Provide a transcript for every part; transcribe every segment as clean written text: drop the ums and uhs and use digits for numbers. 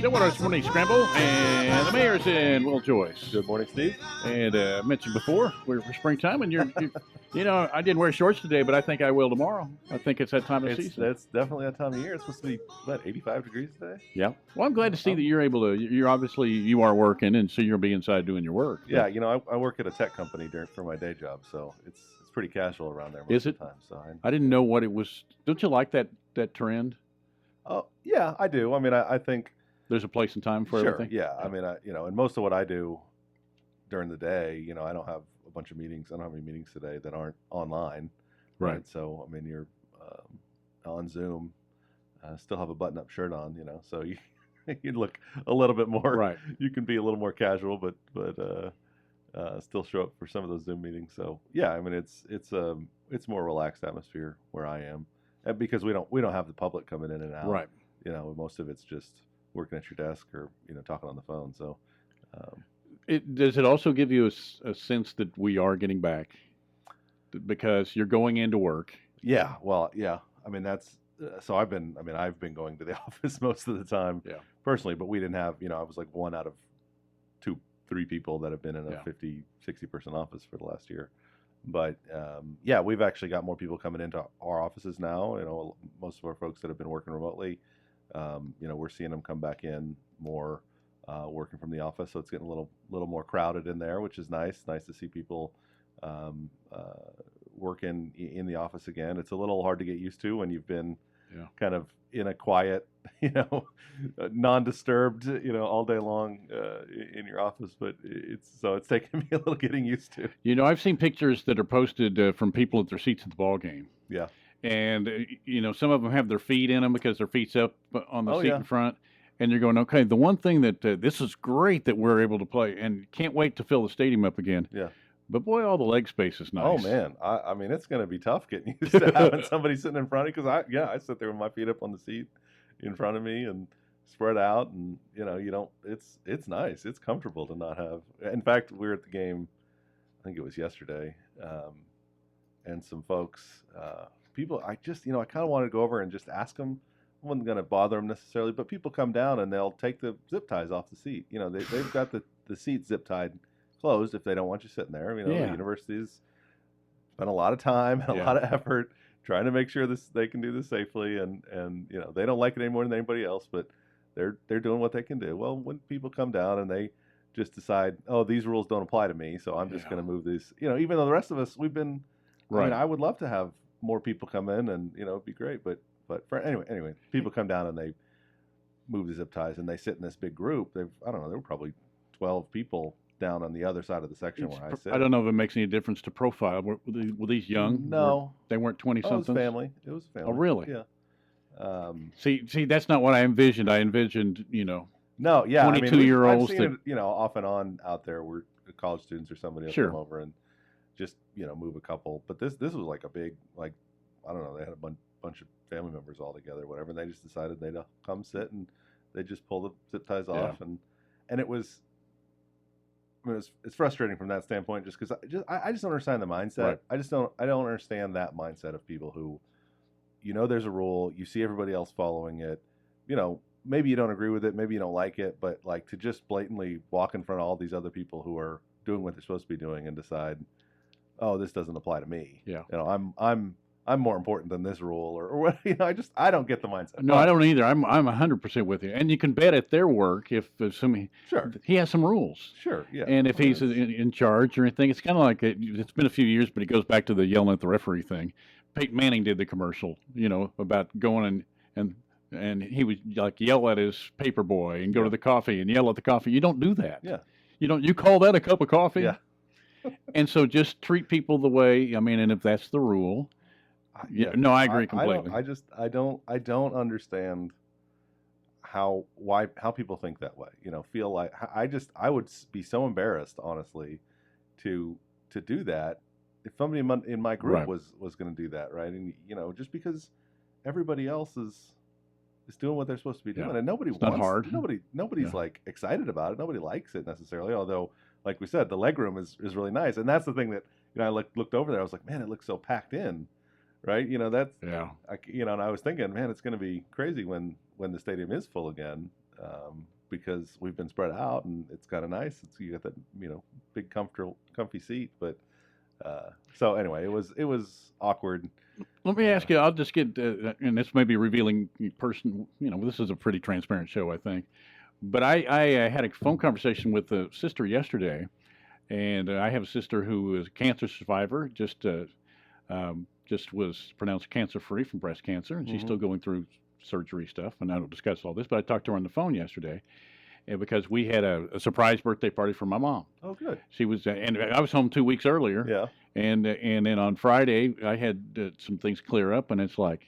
Stillwater this morning, Scramble, and the mayor's in, Will Joyce. Good morning, Steve. And mentioned before, we're for springtime, and I didn't wear shorts today, but I think I will tomorrow. I think it's that time of season. That's definitely that time of year. It's supposed to be, 85 degrees today? Yeah. Well, I'm glad to see that you're able to, you are working, and so you'll be inside doing your work. Yeah, I work at a tech company for my day job, so it's pretty casual around there most of the time. So I didn't know what it was. Don't you like that trend? Oh, yeah, I do. I mean, I think there's a place and time for everything. Yeah. I mean, and most of what I do during the day, I don't have a bunch of meetings. I don't have any meetings today that aren't online. Right. So, I mean, you're on Zoom, still have a button-up shirt on, so you look a little bit more. Right. You can be a little more casual, but still show up for some of those Zoom meetings. So, yeah, I mean, it's more relaxed atmosphere where I am, and because we don't have the public coming in and out. Right. Most of it's just working at your desk or talking on the phone. So, does it also give you a sense that we are getting back because you're going into work? Yeah. Well, yeah. I mean, that's so I've been going to the office most of the time. Yeah. Personally, but we didn't have. I was like one out of 3 people that have been in a 50, 60 person office for the last year. But yeah, we've actually got more people coming into our offices now. Most of our folks that have been working remotely. We're seeing them come back in more, working from the office. So it's getting a little more crowded in there, which is nice. Nice to see people working in the office again. It's a little hard to get used to when you've been kind of in a quiet, non-disturbed, all day long in your office. But it's taken me a little getting used to. I've seen pictures that are posted from people at their seats at the ball game. Yeah. And, some of them have their feet in them because their feet's up on the seat in front. And you're going, okay, the one thing that this is great that we're able to play and can't wait to fill the stadium up again. Yeah. But boy, all the leg space is nice. Oh, man. I mean, it's going to be tough getting used to having somebody sitting in front of you because I sit there with my feet up on the seat in front of me and spread out. And, it's nice. It's comfortable to not have. In fact, we were at the game, I think it was yesterday, and some folks, people, I kind of wanted to go over and just ask them. I wasn't going to bother them necessarily, but people come down and they'll take the zip ties off the seat. They've got the seat zip tied closed if they don't want you sitting there. The universities spend a lot of time and a lot of effort trying to make sure they can do this safely, and they don't like it any more than anybody else, but they're doing what they can do. Well, when people come down and they just decide, oh, these rules don't apply to me, so I'm just going to move these. Even though the rest of us, we've been. Right. I mean, I would love to have more people come in, and it'd be great. But anyway, people come down and they move the zip ties, and they sit in this big group. There were probably 12 people down on the other side of the section where I sit. I don't know if it makes any difference to profile. Were these young? No, they weren't 20-somethings. It was family. Oh, really? Yeah. See, that's not what I envisioned. I envisioned, No, yeah, 22-year-olds. I've seen it, off and on out there where college students or somebody will come over and just move a couple. But this was like a big, like, I don't know, they had a bunch of family members all together, whatever. And they just decided they'd come sit, and they just pull the zip ties off, and it was. I mean, it's frustrating from that standpoint, just because I just don't understand the mindset. Right. I don't understand that mindset of people who, there's a rule, you see everybody else following it, maybe you don't agree with it, maybe you don't like it, but like to just blatantly walk in front of all these other people who are doing what they're supposed to be doing and decide, oh, this doesn't apply to me. Yeah. I'm more important than this rule, or what. I don't get the mindset. No, I don't either. I'm 100% with you. And you can bet at their work if somebody, he has some rules. Sure, yeah. And if he's in charge or anything, it's kind of like it's been a few years, but it goes back to the yelling at the referee thing. Peyton Manning did the commercial, about going and he would like yell at his paper boy and go to the coffee and yell at the coffee. You don't do that. Yeah. You call that a cup of coffee? Yeah. And so just treat people the way, and if that's the rule. Yeah, no, I agree completely. I don't understand how people think that way. Feel like I would be so embarrassed, honestly, to do that if somebody in my group was going to do that, right? And just because everybody else is doing what they're supposed to be doing, and nobody not hard. Nobody's like excited about it. Nobody likes it necessarily. Although, like we said, the legroom is really nice, and that's the thing that I looked over there. I was like, man, it looks so packed in. Right, and I was thinking, man, it's going to be crazy when the stadium is full again. because we've been spread out and it's kind of nice. You got that big comfy seat, but so anyway, it was awkward. Let me ask you. I'll just get, and this may be revealing person. This is a pretty transparent show, I think. But I had a phone conversation with a sister yesterday, and I have a sister who is a cancer survivor. Just was pronounced cancer-free from breast cancer, and she's still going through surgery stuff. And I don't discuss all this, but I talked to her on the phone yesterday, and because we had a surprise birthday party for my mom. Oh, good. She was, and I was home 2 weeks earlier. Yeah. And then on Friday, I had some things clear up, and it's like,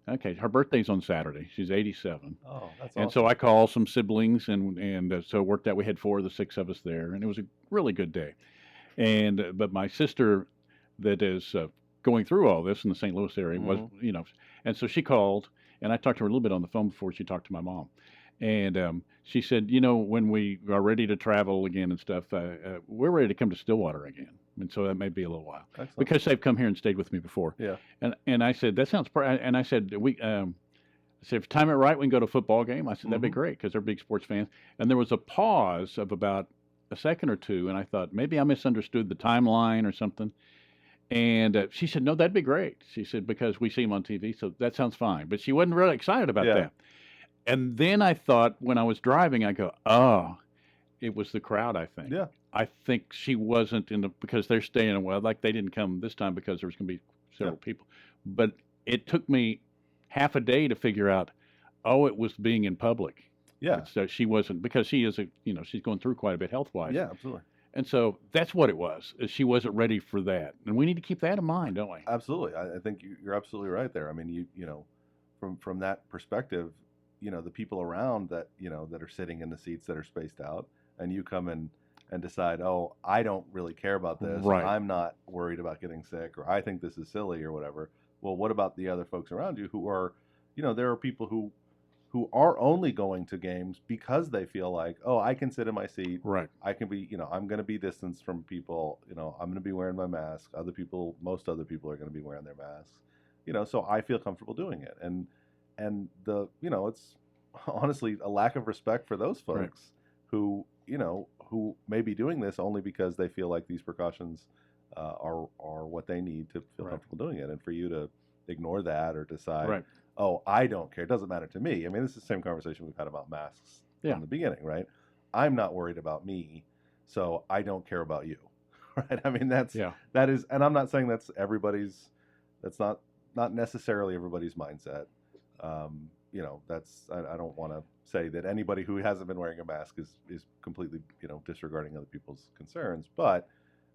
okay, her birthday's on Saturday. She's 87. Oh, that's And awesome. so I called some siblings, and so it worked out. We had 4 of the 6 of us there, and it was a really good day. But my sister that is going through all this in the St. Louis area was, and so she called, and I talked to her a little bit on the phone before she talked to my mom. And she said, when we are ready to travel again and stuff, we're ready to come to Stillwater again. And so that may be a little while. Excellent. Because they've come here and stayed with me before. Yeah. And I said, that sounds, and I said, I said, if time it right, we can go to a football game. I said, that'd be great, because they're big sports fans. And there was a pause of about a second or two, and I thought, maybe I misunderstood the timeline or something. And she said, no, that'd be great. She said, because we see them on TV, so that sounds fine. But she wasn't really excited about that. And then I thought, when I was driving, I go, oh, it was the crowd, I think. Yeah. I think she wasn't because they're staying, well, like they didn't come this time because there was going to be several people. But it took me half a day to figure out, it was being in public. Yeah. So she wasn't, because she is she's going through quite a bit health-wise. Yeah, absolutely. And so that's what it was. She wasn't ready for that. And we need to keep that in mind, don't we? Absolutely. I think you're absolutely right there. I mean, from that perspective, the people around that, that are sitting in the seats that are spaced out, and you come in and decide, I don't really care about this. Right. I'm not worried about getting sick, or I think this is silly or whatever. Well, what about the other folks around you who are, there are people who are only going to games because they feel like, I can sit in my seat. Right. I can be, I'm going to be distanced from people. I'm going to be wearing my mask. Most other people are going to be wearing their masks. So I feel comfortable doing it. And it's honestly a lack of respect for those folks who may be doing this only because they feel like these precautions are what they need to feel comfortable doing it. And for you to ignore that or decide, I don't care, it doesn't matter to me. I mean, this is the same conversation we've had about masks from the beginning, right? I'm not worried about me, so I don't care about you, right? I mean, that is, and I'm not saying that's not necessarily everybody's mindset. I don't want to say that anybody who hasn't been wearing a mask is completely, disregarding other people's concerns, but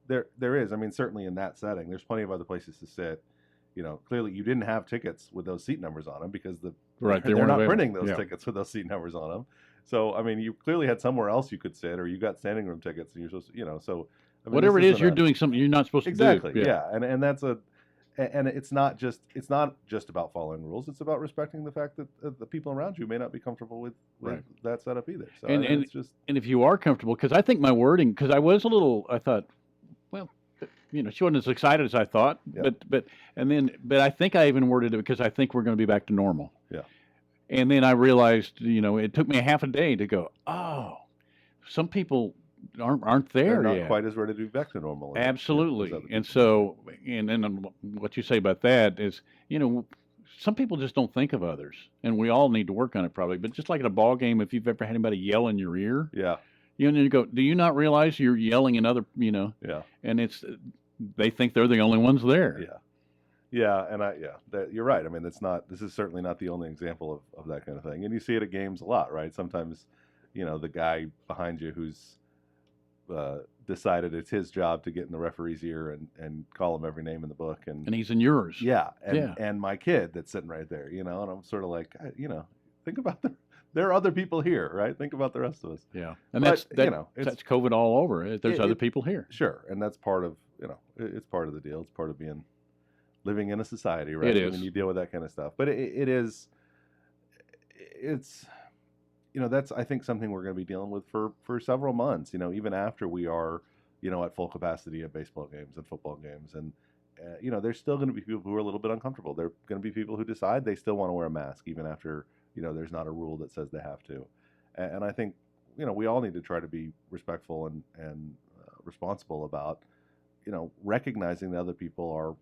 there is, I mean, certainly in that setting, there's plenty of other places to sit. Clearly you didn't have tickets with those seat numbers on them because they're not printing those tickets with those seat numbers on them. So, I mean, you clearly had somewhere else you could sit, or you got standing room tickets, and you're supposed to, so. I mean, whatever it is, you're doing something you're not supposed to do. Exactly. Yeah. And that's and it's not just about following rules. It's about respecting the fact that the people around you may not be comfortable with that setup either. So, it's just, and if you are comfortable, because I think my wording, because I thought, well, she wasn't as excited as I thought, but I think I even worded it because I think we're going to be back to normal. Yeah. And then I realized, it took me a half a day to go, some people aren't there they're yet. not quite as ready to be back to normal. Absolutely. And so, and then what you say about that is, some people just don't think of others, and we all need to work on it probably. But just like at a ball game, if you've ever had anybody yell in your ear, you go, do you not realize you're yelling in other, and they think they're the only ones there. Yeah, and you're right. I mean, this is certainly not the only example of that kind of thing, and you see it at games a lot, right? Sometimes, the guy behind you who's decided it's his job to get in the referee's ear and call him every name in the book, and he's in yours. And my kid that's sitting right there, and I'm sort of like, think about there are other people here, right? Think about the rest of us. Yeah, and that's COVID all over. There's other people here. Sure, and that's part of it's part of the deal. It's part of living in a society, right? It is. And you deal with that kind of stuff, but it's that's, I think, something we're going to be dealing with for several months. Even after we are at full capacity at baseball games and football games, and there's still going to be people who are a little bit uncomfortable. There are going to be people who decide they still want to wear a mask even after there's not a rule that says they have to. And I think, we all need to try to be respectful and responsible about, recognizing that other people are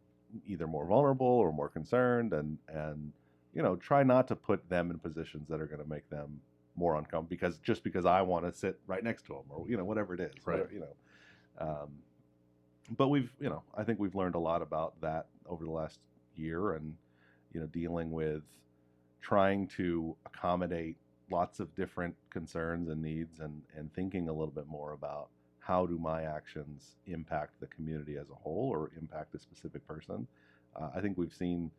either more vulnerable or more concerned, and try not to put them in positions that are going to make them more uncomfortable because I want to sit right next to them, or whatever it is, Right. um, but I think we've learned a lot about that over the last year, and dealing with trying to accommodate lots of different concerns and needs, and thinking a little bit more about how do my actions impact the community as a whole or impact a specific person. I think we've seen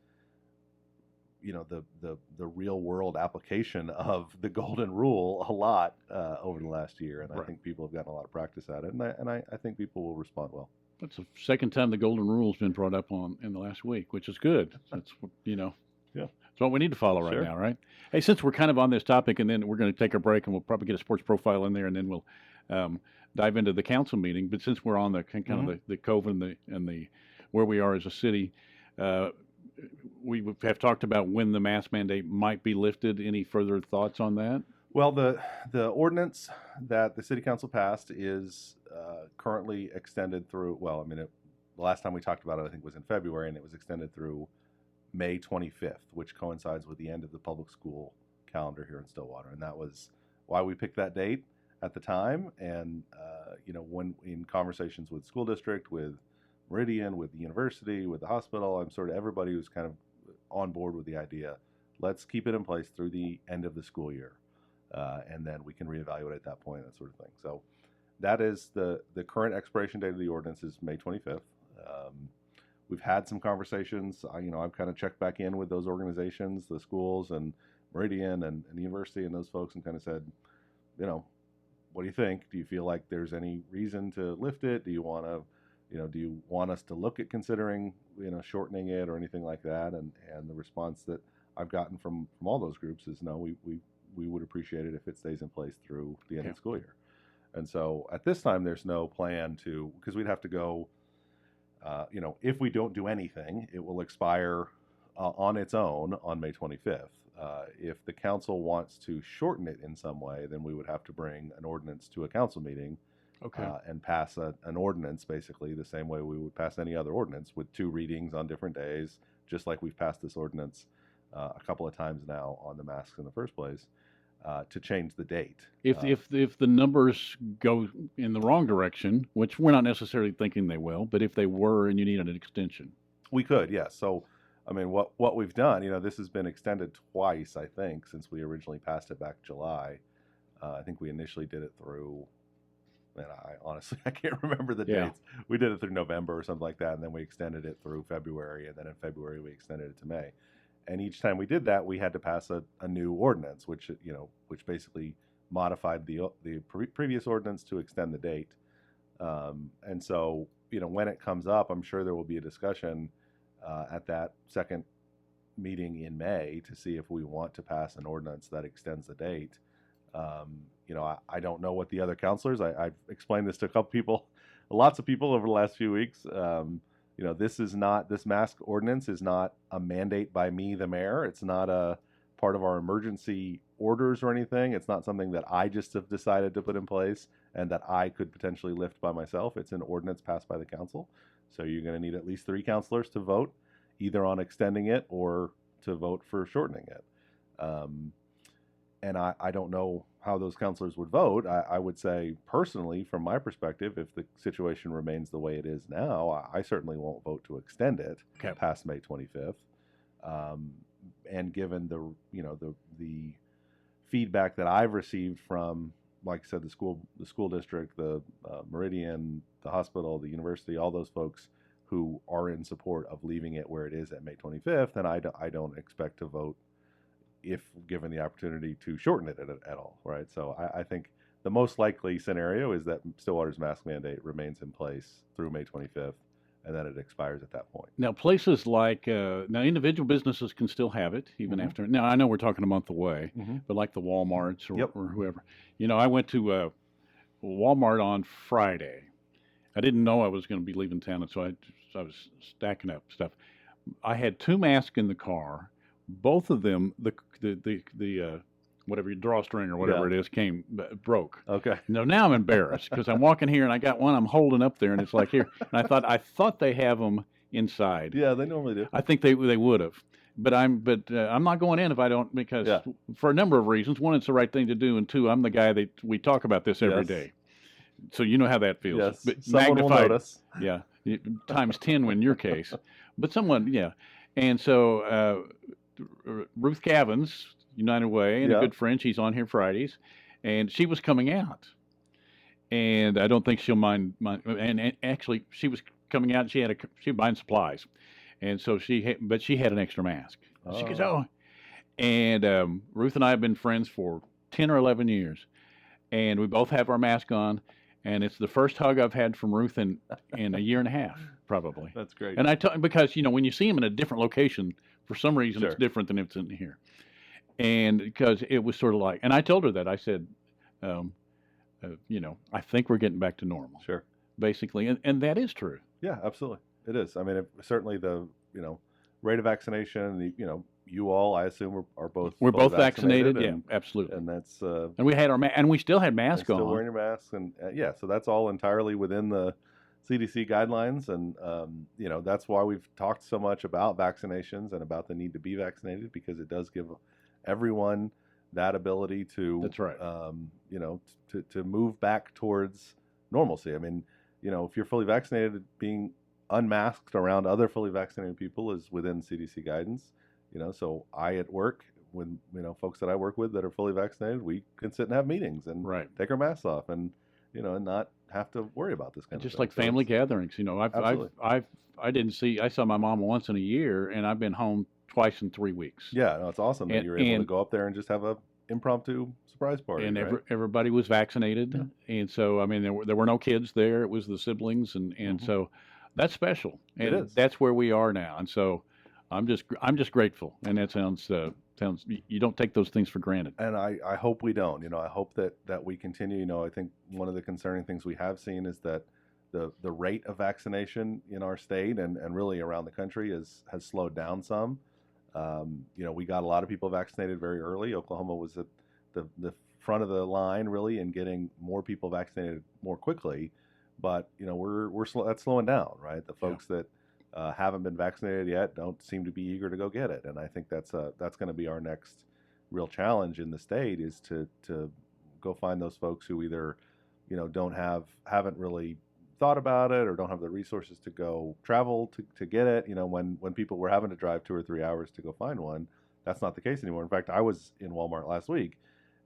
the real world application of the golden rule a lot over the last year, and I Right. think people have gotten a lot of practice at it, and I think people will respond well. That's the second time the golden rule's been brought up in the last week, which is good. That's Yeah. it's what we need to follow right Sure. now, right? Hey, since we're kind of on this topic, and then we're going to take a break, and we'll probably get a sports profile in there, and then we'll dive into the council meeting. But since we're on the kind of the COVID and the where we are as a city, we have talked about when the mask mandate might be lifted. Any further thoughts on that? Well, the ordinance that the city council passed is currently extended through. Well, I mean, the last time we talked about it, I think, was in February, and it was extended through May 25th, which coincides with the end of the public school calendar here in Stillwater, and that was why we picked that date at the time. And when in conversations with school district, with Meridian, with the university, with the hospital, I'm sort of everybody who's kind of on board with the idea. Let's keep it in place through the end of the school year, and then we can reevaluate at that point, that sort of thing. So that is the current expiration date of the ordinance is May 25th. We've had some conversations. I've kind of checked back in with those organizations, the schools and Meridian and the university and those folks, and kind of said, what do you think? Do you feel like there's any reason to lift it? Do you want to, do you want us to look at considering, shortening it or anything like that? And the response that I've gotten from all those groups is no, we would appreciate it if it stays in place through the end of the school year. And so at this time, there's no plan to, because we'd have to go, if we don't do anything, it will expire on its own on May 25th. If the council wants to shorten it in some way, then we would have to bring an ordinance to a council meeting. Okay. And pass an ordinance basically the same way we would pass any other ordinance, with 2 readings on different days, just like we've passed this ordinance a couple of times now on the masks in the first place, to change the date. If the numbers go in the wrong direction, which we're not necessarily thinking they will, but if they were and you needed an extension, we could, yes. So, I mean, what we've done, this has been extended twice, I think, since we originally passed it back July. I think we initially did it through. And I can't remember the dates. We did it through November or something like that, and then we extended it through February, and then in February we extended it to May. And each time we did that, we had to pass a new ordinance, which basically modified the previous ordinance to extend the date. And so when it comes up, I'm sure there will be a discussion at that second meeting in May to see if we want to pass an ordinance that extends the date. I don't know what the other counselors, I've explained this to lots of people over the last few weeks. This mask ordinance is not a mandate by me, the mayor. It's not a part of our emergency orders or anything. It's not something that I just have decided to put in place and that I could potentially lift by myself. It's an ordinance passed by the council. So you're going to need at least 3 counselors to vote either on extending it or to vote for shortening it. And I don't know how those counselors would vote. I would say, personally, from my perspective, if the situation remains the way it is now, I certainly won't vote to extend it past May 25th. And given the feedback that I've received from, like I said, the school district, the Meridian, the hospital, the university, all those folks who are in support of leaving it where it is at May 25th, then I don't expect to vote if given the opportunity to shorten it at all, right? So I think the most likely scenario is that Stillwater's mask mandate remains in place through May 25th, and then it expires at that point. Now, places like now individual businesses can still have it even after. Now, I know we're talking a month away, but like the Walmarts or whoever. I went to Walmart on Friday. I didn't know I was going to be leaving town, and so I was stacking up stuff. I had 2 masks in the car. Both of them, the whatever drawstring or whatever it is broke. Okay. No, now I'm embarrassed because I'm walking here and I got one I'm holding up there and it's like here, and I thought they have them inside. Yeah, they normally do. I think they would have, but I'm not going in if I don't, because for a number of reasons. One, it's the right thing to do, and two, I'm the guy that we talk about this every day, so you know how that feels. Yes, but someone will notice. Yeah, times 10 in your case, but someone, and so Ruth Cavins, United Way, and a good friend, she's on here Fridays, and she was coming out, and I don't think she'll mind. And actually, she was coming out. She was buying supplies, and so she had an extra mask. She goes, oh, and Ruth and I have been friends for 10 or 11 years, and we both have our mask on, and it's the first hug I've had from Ruth in a year and a half, probably. That's great. And because when you see them in a different location, for some reason it's different than if it's in here, and because it was sort of like, and I told her that, I said, I think we're getting back to normal. Sure. Basically, and that is true. Yeah, absolutely, it is. I mean, certainly the rate of vaccination. You all, I assume, are both. We're both vaccinated. Yeah, absolutely. And that's. And we had and we still had masks on. Still wearing your masks, and so that's all entirely within the CDC guidelines, and that's why we've talked so much about vaccinations and about the need to be vaccinated, because it does give everyone that ability to. That's right. To move back towards normalcy. I mean, if you're fully vaccinated, being unmasked around other fully vaccinated people is within CDC guidance. So I at work, when folks that I work with that are fully vaccinated, we can sit and have meetings and take our masks off and and not have to worry about this kind of thing. Just like family gatherings, I saw my mom once in a year, and I've been home twice in 3 weeks. Yeah, no, it's awesome that you're able to go up there and just have a impromptu surprise party. And everybody was vaccinated, and so I mean there were no kids there. It was the siblings, and so that's special. And it is. That's where we are now, and so I'm just grateful. And that sounds you don't take those things for granted. And I hope we don't. I hope that we continue. I think one of the concerning things we have seen is that the rate of vaccination in our state and really around the country has slowed down some. We got a lot of people vaccinated very early. Oklahoma was at the front of the line really in getting more people vaccinated more quickly, but that's slowing down, right? The folks that haven't been vaccinated yet don't seem to be eager to go get it, and I think that's going to be our next real challenge in the state, is to go find those folks who either haven't really thought about it or don't have the resources to go travel to get it. When people were having to drive 2 or 3 hours to go find one, that's not the case anymore. In fact, I was in Walmart last week,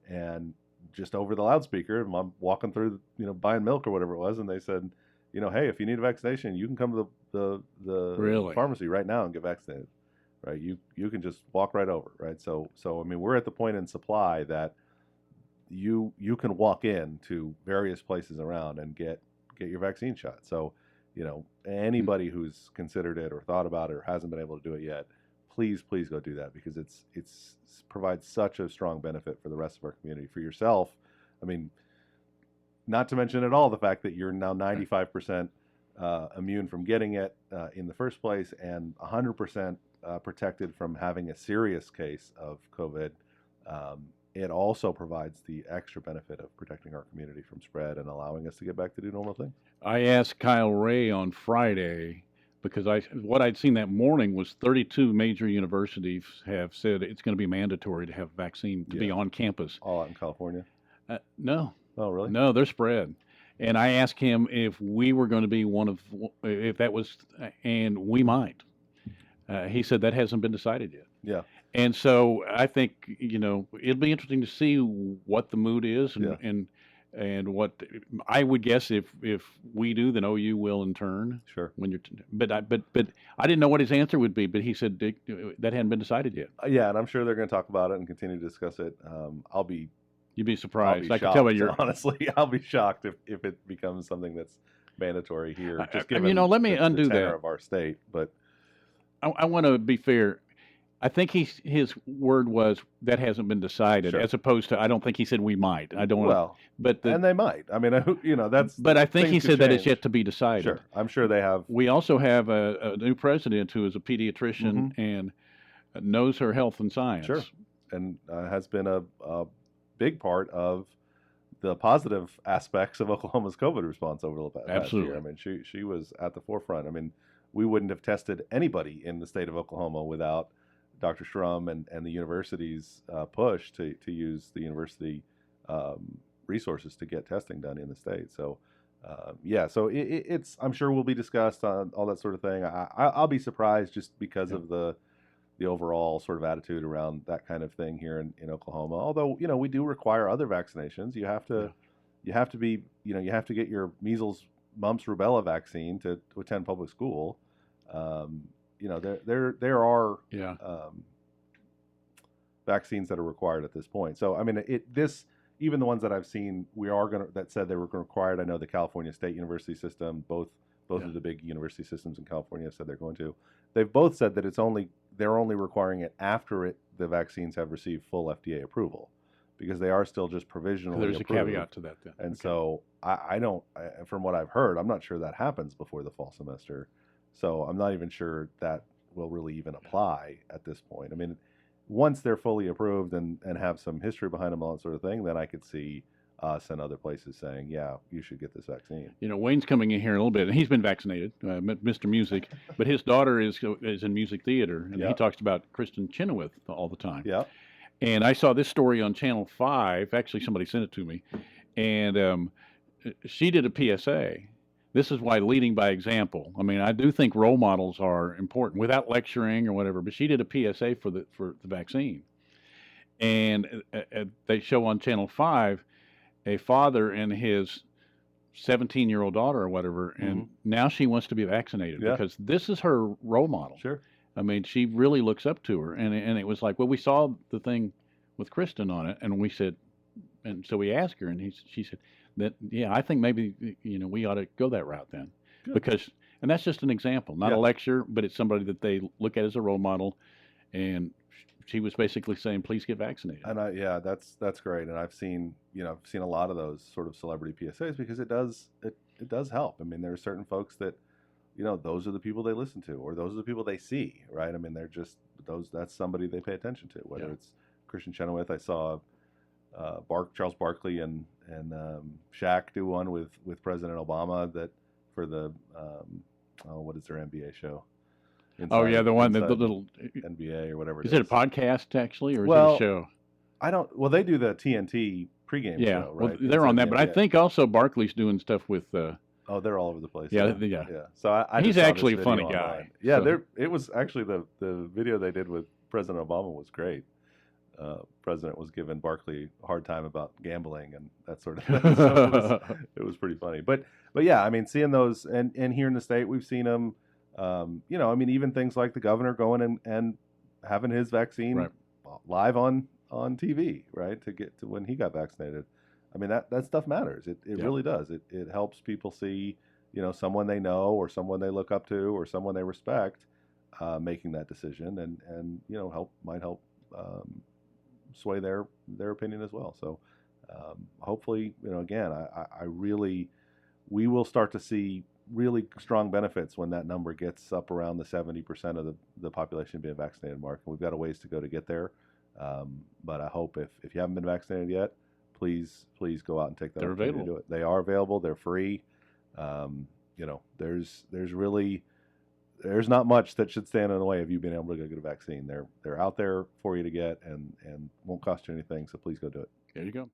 and just over the loudspeaker, I'm walking through, buying milk or whatever it was, and they said, hey, if you need a vaccination, you can come to the pharmacy right now and get vaccinated, right? You can just walk right over, right? So I mean, we're at the point in supply that you can walk in to various places around and get your vaccine shot. So, anybody who's considered it or thought about it or hasn't been able to do it yet, please go do that, because it's provides such a strong benefit for the rest of our community, for yourself. I mean, not to mention at all the fact that you're now 95% immune from getting it in the first place, and 100% protected from having a serious case of COVID. It also provides the extra benefit of protecting our community from spread and allowing us to get back to do normal things. I asked Kyle Ray on Friday, because what I'd seen that morning was 32 major universities have said it's going to be mandatory to have vaccine to be on campus. All out in California? No. Oh, really? No, they're spread. And I asked him if we were going to be if that was, and we might. He said that hasn't been decided yet. Yeah. And so I think, it'll be interesting to see what the mood is, and what I would guess if we do, then OU will in turn. Sure. But I didn't know what his answer would be, but he said that hadn't been decided yet. Yeah, and I'm sure they're going to talk about it and continue to discuss it. You'd be surprised. I can tell you, honestly, I'll be shocked if it becomes something that's mandatory here. Just given let me undo the tenor that of our state. But I want to be fair. I think his word was that hasn't been decided, as opposed to I don't think he said we might. I don't. Well, and they might. I mean, that's. But I think he said that it's yet to be decided. Sure, I'm sure they have. We also have a new president who is a pediatrician and knows her health and science. Sure. and has been a big part of the positive aspects of Oklahoma's COVID response over the past year. Absolutely. I mean, she was at the forefront. I mean, we wouldn't have tested anybody in the state of Oklahoma without Dr. Shrum and the university's push to use the university resources to get testing done in the state. So, yeah, so it's I'm sure will be discussed on all that sort of thing. I'll be surprised just because Yeah. of the overall sort of attitude around that kind of thing here in Oklahoma. Although, you know, we do require other vaccinations. You have to Yeah. you have to be, you know, you have to get your measles, mumps, rubella vaccine to attend public school. You know, there are Yeah. vaccines that are required at this point. So I mean, even the ones that I've seen, that said they were required. I know the California State University system, both Yeah. of the big university systems in California said they're going to. They've both said that they're only requiring it after the vaccines have received full FDA approval, because they are still just provisionally There's a approved. caveat to that then. And Okay. so from what I've heard, I'm not sure that happens before the fall semester. So I'm not even sure that will really even apply at this point. I mean, once they're fully approved and have some history behind them, all that sort of thing, then I could see us and other places saying, yeah, you should get this vaccine. You know, Wayne's coming in here in a little bit, and he's been vaccinated, Mr. Music, but his daughter is in music theater, and Yeah. he talks about Kristen Chenoweth all the time. Yeah. And I saw this story on Channel 5. Actually, somebody sent it to me, and she did a PSA. This is why leading by example. I mean, I do think role models are important without lecturing or whatever. But she did a PSA for the vaccine, and they show on Channel 5 a father and his 17-year-old daughter or whatever, and now she wants to be vaccinated Yeah. because this is her role model. Sure. I mean, she really looks up to her, and it was like, well, we saw the thing with Kristen on it, and we said, and so we asked her, and she said that, yeah, I think maybe, you know, we ought to go that route then. Good. Because, and that's just an example, not Yeah. a lecture, but it's somebody that they look at as a role model, and she was basically saying, please get vaccinated. And yeah, that's great. And I've seen a lot of those sort of celebrity PSAs because it does help. I mean, there are certain folks that, you know, those are the people they listen to, or those are the people they see, right? I mean, they're just that's somebody they pay attention to, whether it's Kristen Chenoweth. I saw Charles Barkley and Shaq do one with President Obama that for the what is their NBA show? Oh yeah, the one that the Inside little NBA or whatever. is it a podcast actually, or is Well, it a show? I don't. Well, they do the TNT pregame Yeah, show, well, right? they're on Inside that, the but I NBA. think also Barkley's doing stuff with. Oh, they're all over the place. Yeah. Yeah. So I He's just saw this actually a video funny online. guy, Yeah, so- it was actually the video they did with President Obama was great. President was giving Barkley a hard time about gambling and that sort of thing. So it was pretty funny. But yeah, I mean, seeing those and here in the state, we've seen them. You know, I mean, even things like the governor going and having his vaccine Right. live on TV, right? To get to when he got vaccinated. I mean, that stuff matters. It Yeah. really does. It helps people see, you know, someone they know or someone they look up to or someone they respect making that decision, and you know, might help sway their opinion as well. So hopefully, you know, again, we will start to see really strong benefits when that number gets up around the 70% of the population being vaccinated mark. And we've got a ways to go to get there. But I hope if you haven't been vaccinated yet, please go out and take that They're opportunity to do it. They are available. They're free. You know, there's not much that should stand in the way of you being able to go get a vaccine. They're out there for you to get and won't cost you anything. So please go do it. There you go.